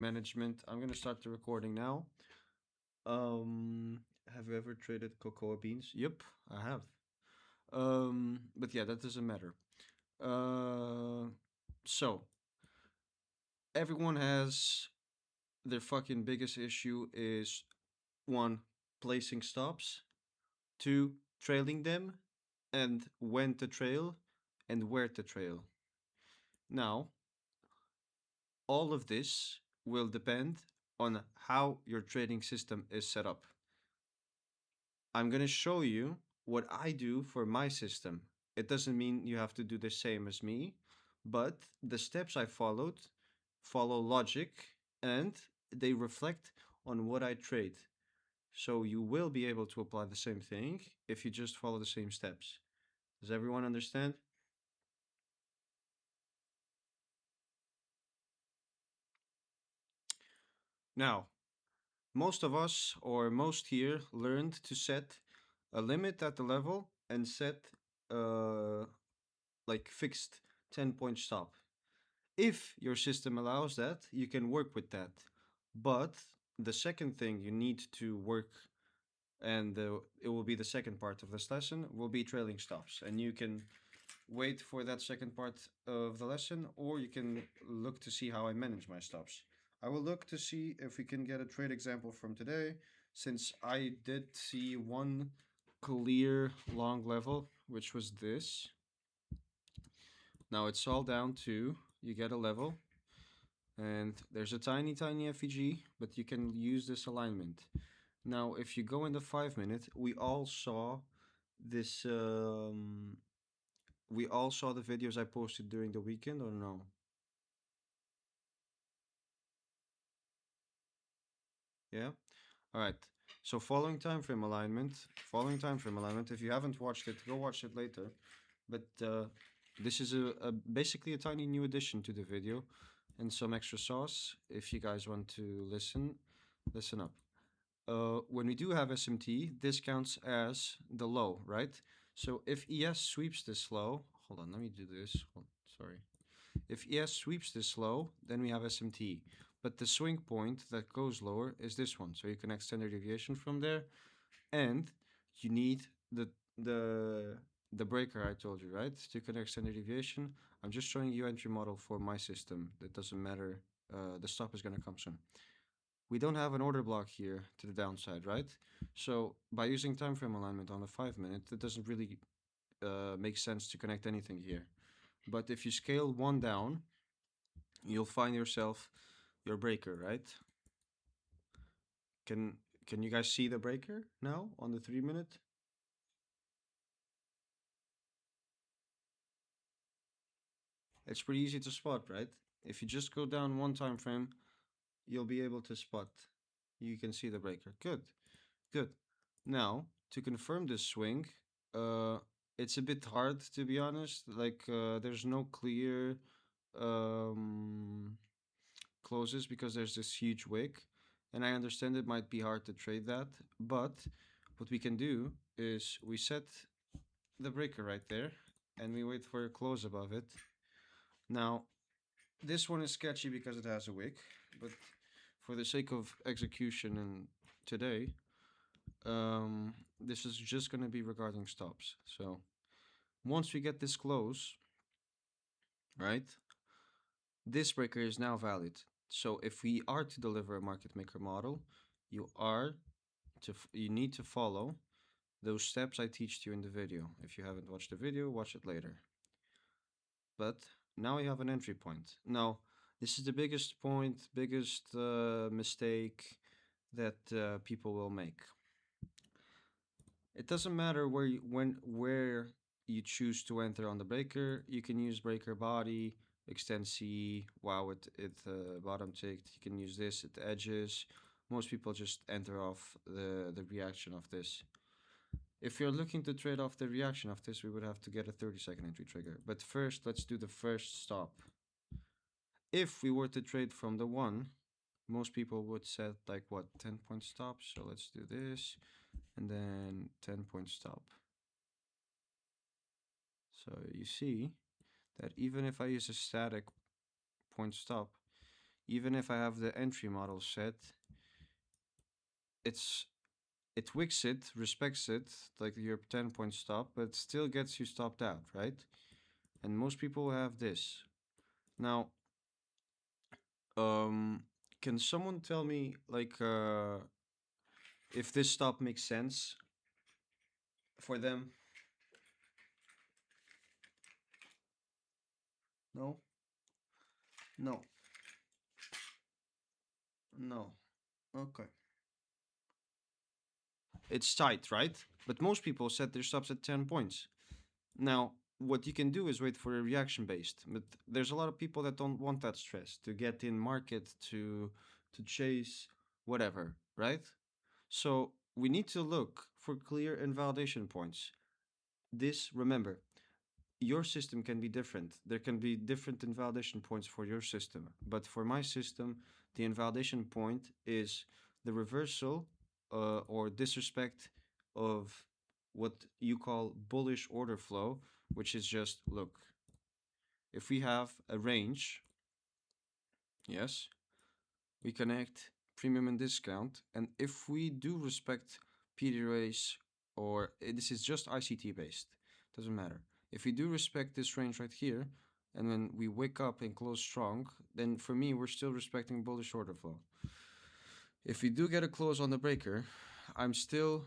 management. I'm gonna start the recording now. Have you ever traded cocoa beans? Yep, I have. But yeah, that doesn't matter. So everyone has their fucking biggest issue is one, placing stops, two, trailing them, and when to trail and where to trail. Now, all of this will depend on how your trading system is set up. I'm going to show you what I do for my system. It doesn't mean you have to do the same as me, but the steps I followed follow logic and they reflect on what I trade. So you will be able to apply the same thing if you just follow the same steps. Does everyone understand? Now, most of us, or most here, learned to set a limit at the level and set uh, like fixed 10-point stop. If your system allows that, you can work with that. But the second thing you need to work, and it will be the second part of this lesson, will be trailing stops. And you can wait for that second part of the lesson, or you can look to see how I manage my stops. I will look to see if we can get a trade example from today, since I did see one clear long level, which was this. Now it's all down to you get a level, and there's a tiny, tiny FEG, but you can use this alignment. Now, if you go in the 5 minute, we all saw this. We all saw the videos I posted during the weekend, or no? Yeah. All right. So following time frame alignment. If you haven't watched it, go watch it later. But this is a basically a tiny new addition to the video, and some extra sauce. If you guys want to listen, listen up. When we do have SMT, this counts as the low, right? So if ES sweeps this low, hold on, let me do this. Sorry. If ES sweeps this low, then we have SMT. But the swing point that goes lower is this one. So you connect standard deviation from there, and you need the the breaker I told you, right? To connect standard deviation. I'm just showing you entry model for my system. That doesn't matter. The stop is gonna come soon. We don't have an order block here to the downside, right? So by using time frame alignment on the 5 minute, it doesn't really make sense to connect anything here. But if you scale one down, you'll find yourself your breaker, right? Can can you guys see the breaker now on the 3 minute? It's pretty easy to spot, right? If you just go down one time frame, you'll be able to spot. You can see the breaker. Good, good. Now, to confirm this swing, uh, it's a bit hard to be honest. Like, there's no clear um, closes because there's this huge wick, and I understand it might be hard to trade that. But what we can do is we set the breaker right there, and we wait for a close above it. Now, this one is sketchy because it has a wick, but for the sake of execution and today, this is just going to be regarding stops. So once we get this close, right, this breaker is now valid. So if we are to deliver a market maker model, you need to follow those steps I teach you in the video. If you haven't watched the video, watch it later. But now we have an entry point. Now, this is the biggest mistake that people will make. It doesn't matter where you choose to enter on the breaker. You can use breaker body, extend C, wow it bottom ticked. You can use this at the edges. Most people just enter off the reaction of this. If you're looking to trade off the reaction of this, we would have to get a 30-second entry trigger. But first, let's do the first stop. If we were to trade from the one, most people would set like what, 10-point stop. So let's do this and then 10-point stop. So you see that even if I use a static point stop, even if I have the entry model set, it's it wicks it, respects it, like your 10-point stop, but still gets you stopped out, right? And most people have this. Now, um, can someone tell me, like, if this stop makes sense for them? No? No. No. Okay. It's tight, right? But most people set their stops at 10 points. Now, what you can do is wait for a reaction based, but there's a lot of people that don't want that stress to get in market to chase whatever, right? So we need to look for clear invalidation points. This, remember, your system can be different. There can be different invalidation points for your system. But for my system, the invalidation point is the reversal or disrespect of what you call bullish order flow, which is just look, if we have a range, yes, we connect premium and discount. And if we do respect PDRAs, or this is just ICT based, doesn't matter. If we do respect this range right here, and then we wake up and close strong, then for me, we're still respecting bullish order flow. If we do get a close on the breaker, I'm still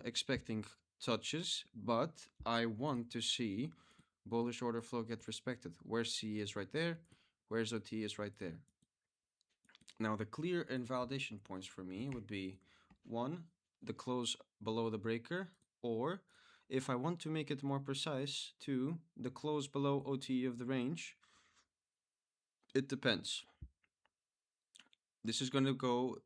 expecting touches, but I want to see bullish order flow get respected. Where C is right there, where's OT is right there. Now, the clear invalidation points for me would be one, the close below the breaker, or if I want to make it more precise, two, the close below OT of the range. It depends. This is going to go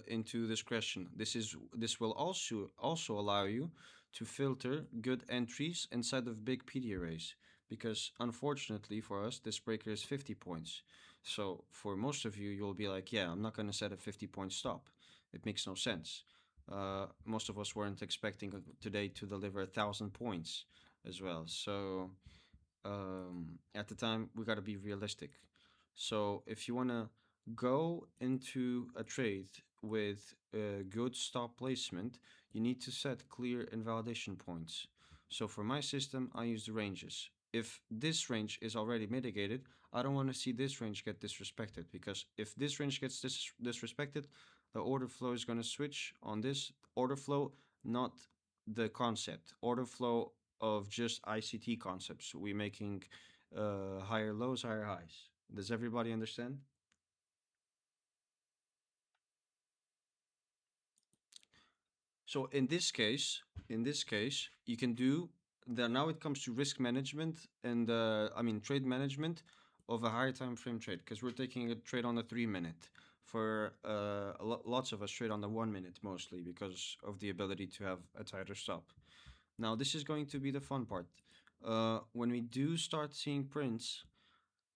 into discretion. This will also allow you to filter good entries inside of big PD arrays, because unfortunately for us, this breaker is 50 points. So for most of you, you'll be like, yeah, I'm not going to set a 50-point stop. It makes no sense. Most of us weren't expecting today to deliver 1,000 points as well. So at the time, we got to be realistic. So if you want to go into a trade with a good stop placement, you need to set clear invalidation points. So for my system, I use the ranges. If this range is already mitigated, I don't want to see this range get disrespected, because if this range gets disrespected, the order flow is going to switch on this order flow, not the concept. Order flow of just ICT concepts. We're making higher lows, higher highs. Does everybody understand? So in this case, you can do that. Now it comes to risk management and trade management of a higher time frame trade, because we're taking a trade on the 3 minute. For lots of us trade on the 1 minute mostly because of the ability to have a tighter stop. Now this is going to be the fun part. When we do start seeing prints,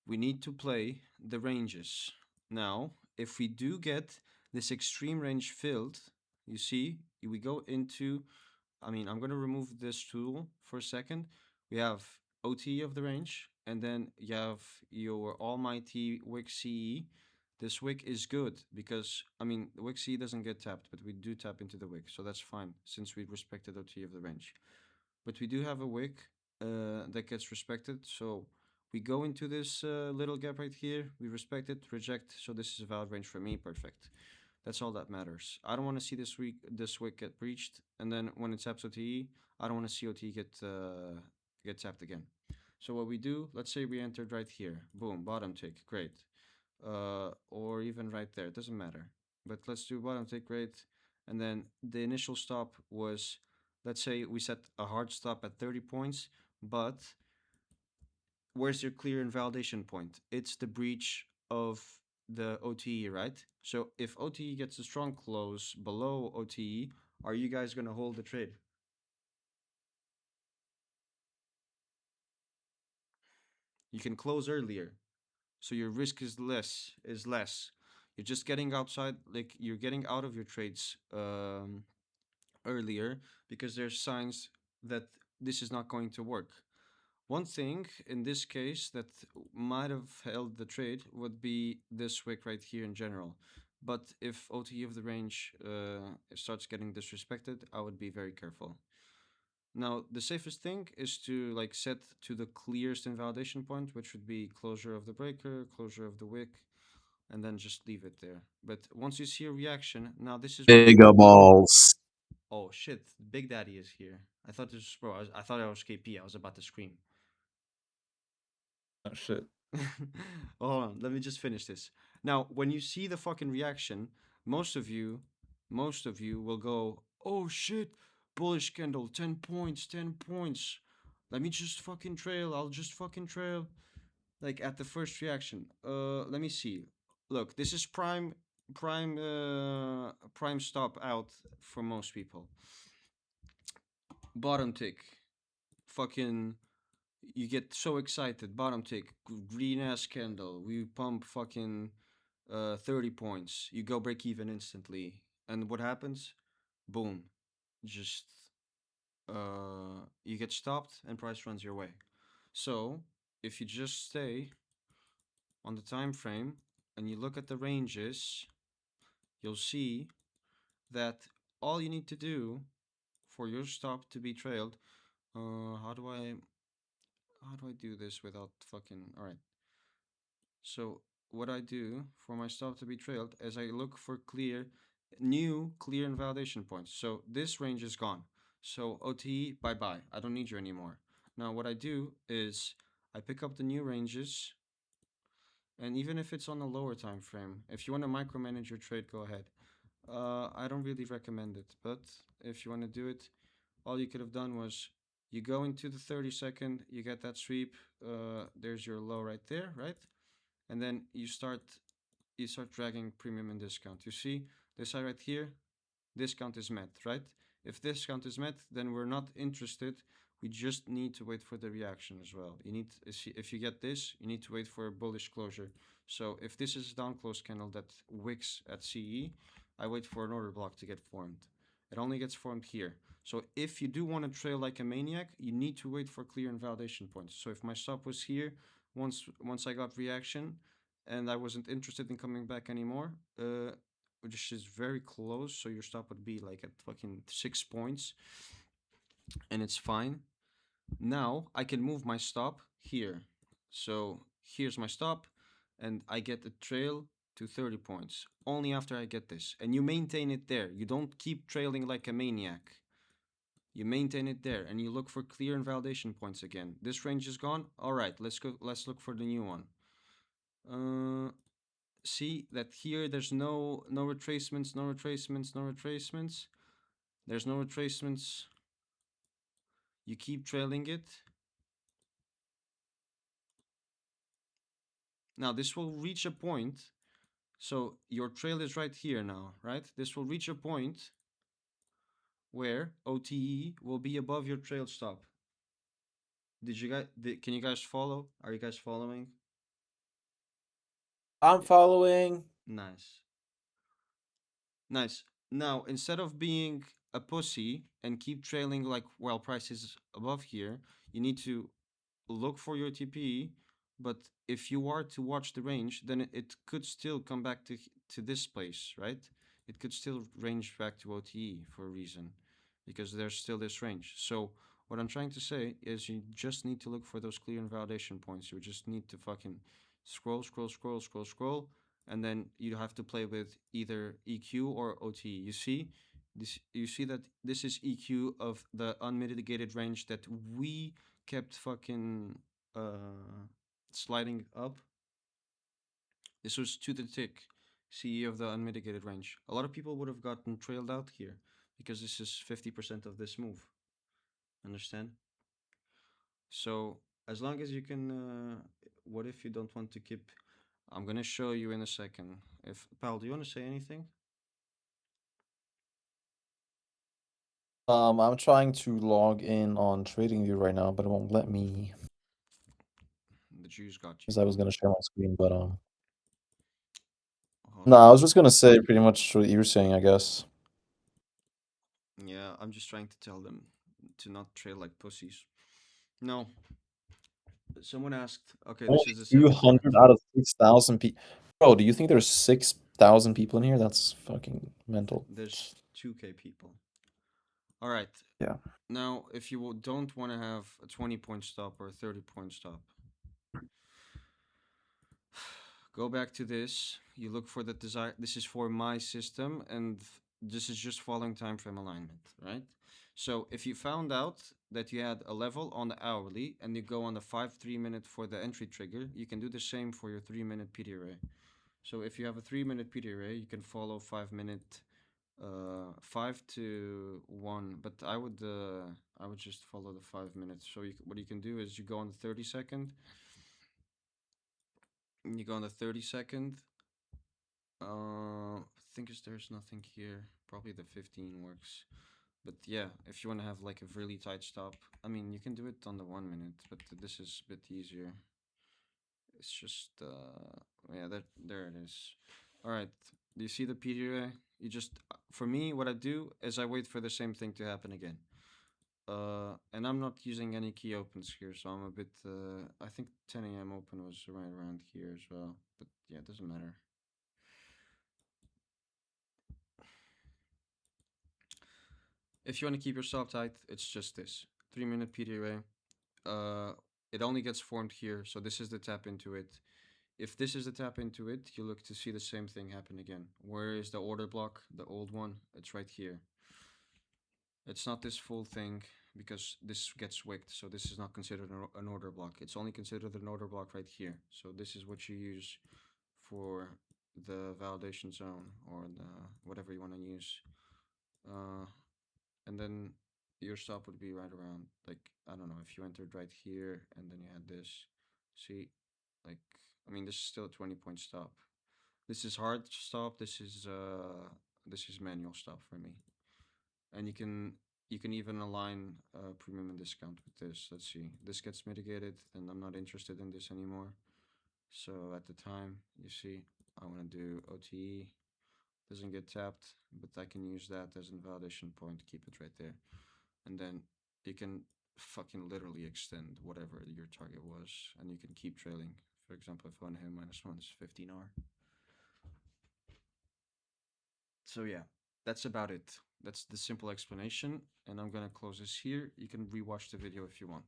we need to play the ranges. Now, if we do get this extreme range filled, you see, we go into, I'm going to remove this tool for a second. We have OT of the range, and then you have your almighty wick CE. This wick is good because, the wick CE doesn't get tapped, but we do tap into the wick, so that's fine since we respected OT of the range. But we do have a wick that gets respected, so we go into this little gap right here, we respect it, reject, so this is a valid range for me, perfect. That's all that matters. I don't want to see this wick get breached, and then when it taps OTE, I don't want to see OTE get tapped again. So what we do, let's say we entered right here, boom, bottom tick, great. Or even right there, it doesn't matter. But let's do bottom tick, great. And then the initial stop was, let's say we set a hard stop at 30 points, but where's your clear invalidation point? It's the breach of the OTE, right? So if OTE gets a strong close below OTE, are you guys going to hold the trade? You can close earlier, so your risk is less. You're just getting outside, like you're getting out of your trades earlier because there's signs that this is not going to work. One thing in this case that might have held the trade would be this wick right here in general. But if OTE of the range starts getting disrespected, I would be very careful. Now, the safest thing is to like set to the clearest invalidation point, which would be closure of the breaker, closure of the wick, and then just leave it there. But once you see a reaction, now this is where. Bigger balls. Oh shit, Big Daddy is here. I thought this was bro. I thought I was KP. I was about to scream. Oh, shit. Hold on, let me just finish this. Now, when you see the fucking reaction, most of you, most of you will go, "Oh shit, bullish candle, 10 points, 10 points. Let me just fucking trail. I'll just fucking trail." Like at the first reaction. Let me see. Look, this is prime stop out for most people. Bottom tick, fucking you get so excited. Bottom tick, green ass candle. We pump fucking 30 points. You go break even instantly. And what happens? Boom. Just you get stopped and price runs your way. So if you just stay on the time frame and you look at the ranges, you'll see that all you need to do for your stop to be trailed. How do I do this without fucking all right? So what I do for my stop to be trailed is I look for clear invalidation points. So this range is gone. So OTE, bye bye. I don't need you anymore. Now what I do is I pick up the new ranges, and even if it's on a lower time frame, if you want to micromanage your trade, go ahead. I don't really recommend it, but if you want to do it, all you could have done was you go into the 30-second, you get that sweep. There's your low right there, right? And then you start dragging premium and discount. You see this side right here, discount is met, right? If discount is met, then we're not interested. We just need to wait for the reaction as well. If you get this, you need to wait for a bullish closure. So if this is a down close candle that wicks at CE, I wait for an order block to get formed. It only gets formed here. So if you do want to trail like a maniac, you need to wait for clear invalidation points. So if my stop was here, once I got reaction, and I wasn't interested in coming back anymore, which is very close. So your stop would be like at fucking 6 points, and it's fine. Now I can move my stop here. So here's my stop, and I get a trail to 30 points only after I get this. And you maintain it there. You don't keep trailing like a maniac. You maintain it there, and you look for clear invalidation points again. This range is gone. All right, let's go. Let's look for the new one. See that here there's no retracements, no retracements, no retracements. There's no retracements. You keep trailing it. Now this will reach a point. So your trail is right here now, right? This will reach a point where OTE will be above your trail stop. Can you guys follow? Are you guys following? I'm following. Nice. Nice. Now, instead of being a pussy and keep trailing like while price is above here, you need to look for your TP. But if you are to watch the range, then it could still come back to this place, right? It could still range back to OTE for a reason, because there's still this range. So what I'm trying to say is you just need to look for those clear invalidation points. You just need to fucking scroll, scroll, scroll, scroll, scroll, and then you have to play with either EQ or OTE. You see that this is EQ of the unmitigated range that we kept fucking sliding up. This was to the tick, CE of the unmitigated range. A lot of people would have gotten trailed out here because this is 50% of this move. Understand? So as long as you can, what if you don't want to keep? I'm gonna show you in a second. If Pal, do you want to say anything? I'm trying to log in on TradingView right now, but it won't let me The Jews got you. because I was gonna share my screen, but Hold no, on. I was just gonna say pretty much what you were saying, I guess. Yeah, I'm just trying to tell them to not trail like pussies. No, Someone asked, okay, this Only is the 200 7th minute. out of 6,000 people. Bro, do you think there's 6,000 people in here? That's fucking mental. There's 2K people. All right. Yeah. Now, if you don't want to have a 20-point stop or a 30-point stop, go back to this. You look for the desired. This is for my system, and this is just following time frame alignment, right? So if you found out that you had a level on the hourly and you go on the 5 3 minute for the entry trigger, you can do the same for your 3 minute PD array. So if you have a 3 minute PD array, you can follow 5 minute 5 to 1, but I would just follow the 5 minutes. So what you can do is you go on the 30 second, you go on the 30 second. Think is there's nothing here. Probably the 15 works. But yeah, if you want to have like a really tight stop, I mean, you can do it on the 1 minute, but this is a bit easier. It's just yeah, there it is. All right, do you see the PDA? You just for me, what I do is I wait for the same thing to happen again. And I'm not using any key opens here, so I'm a bit. I think 10 a.m. open was right around here as well, but yeah, it doesn't matter. If you want to keep yourself tight, it's just this 3 minute PDA. It only gets formed here, so this is the tap into it. If this is the tap into it, you look to see the same thing happen again. Where is the order block, the old one? It's right here. It's not this full thing because this gets wicked, so this is not considered an order block. It's only considered an order block right here. So this is what you use for the validation zone or the whatever you want to use. Uh, and then your stop would be right around, like, I don't know, if you entered right here and then you had this. See, like, I mean, this is still a 20-point stop. This is hard stop. This is manual stop for me. And you can even align premium and discount with this. Let's see. This gets mitigated, then I'm not interested in this anymore. So at the time, you see, I want to do OTE. Doesn't get tapped, but I can use that as an validation point to keep it right there. And then you can fucking literally extend whatever your target was, and you can keep trailing. For example, if I want to hit -1 is 15R. So yeah, that's about it. That's the simple explanation, and I'm gonna close this here. You can rewatch the video if you want.